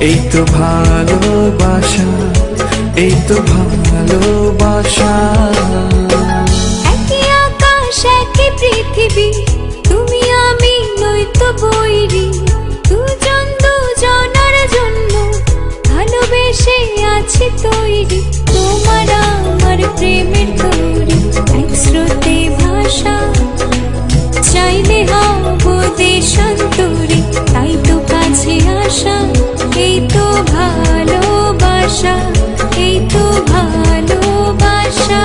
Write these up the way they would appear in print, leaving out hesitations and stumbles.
এই তো ভালোবাসা, এই তো ভালোবাসা। একই আকাশ একই পৃথিবী, তুমি আমি নয়তো বৈরী। দুজন দুজনার জন্য ভালোবেসে আছি তৈরি। তোমার আমার প্রেমের তৈরি এক স্রোতে ভাষা। চাইলে হব দেশান্তরী, তাই তো কাছে আসা। এই তো ভালোবাসা, এই তো ভালোবাসা।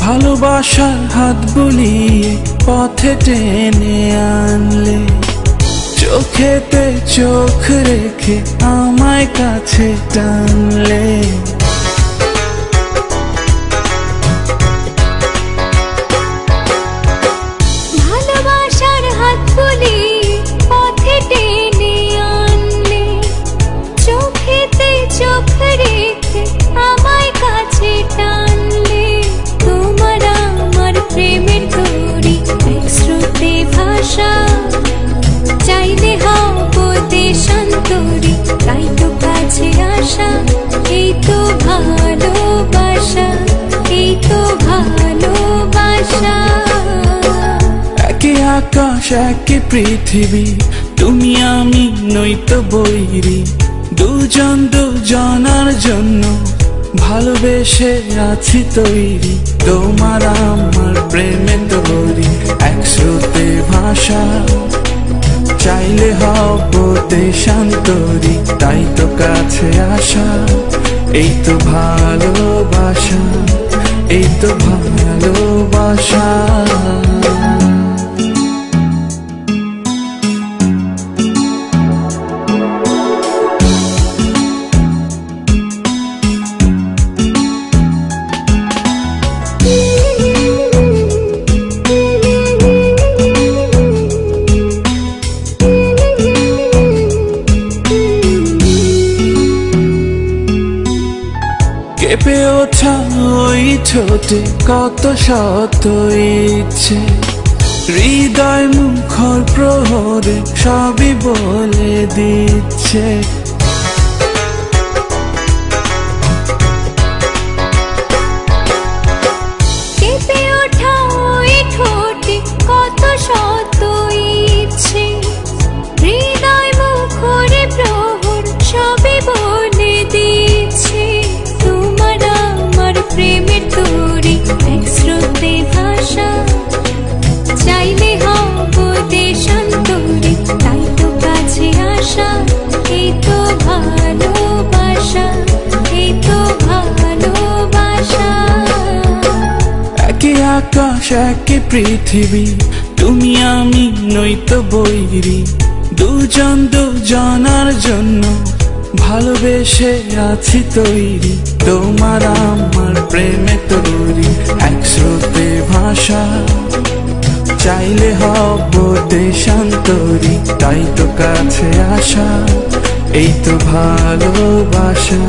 ভালোবাসার হাত বুলিয়ে পথে টেনে আনলে, চোখেতে চোখ রেখে আমায় কাছে টানলে। ভালোবাসার হাত বুলিয়ে পথে টেনে আনলে, চোখেতে চোখ রেখে আমায় কাছে টানলে। তোমার আমার প্রেমের তৈরি এক স্রোতে ভাষা। চাইলে হব দেশান্তরী, তাই তো কাছে আসা। এই তো ভালোবাসা, এই তো ভালোবাসা। একই আকাশ একই পৃথিবী, তুমি আমি নয়তো বৈরী। দুজন দুজনার জন্য ভালোবেসে আছি তৈরি। তোমার আমার প্রেমের তৈরি এক স্রোতে ভাষা। চাইলে হব দেশান্তরী, তাই তো কাছে আসা। এই তো ভালোবাসা, এই তো ভালোবাসা। কেঁপে ওঠা ওই ঠোঁটে কত শত ইচ্ছে, হৃদয় মুখর প্রহরে সবই বলে দিচ্ছে। কেঁপে ওঠা ওই ঠোঁটে কত শত ইচ্ছে, হৃদয় মুখরে প্রহর সবই বলে দিচ্ছে। তোমার আমার প্রেমের তৈরি এক স্রোতে ভাষা। চাইলে হব দেশান্তরী, তাই তো কাছে আসা। এই তো ভালোবাসা, এই তো ভালোবাসা। একই আকাশ একই পৃথিবী, তুমি আমি নয়তো বৈরী। দুজন দুজনার জন্য ভালোবেসে আছি তৈরি। তোমার আমার প্রেমে তৈরি এক স্রোতে ভাষা। চাইলে হব দেশান্তরী, তাই তো কাছে আসা। এই তো ভালোবাসা।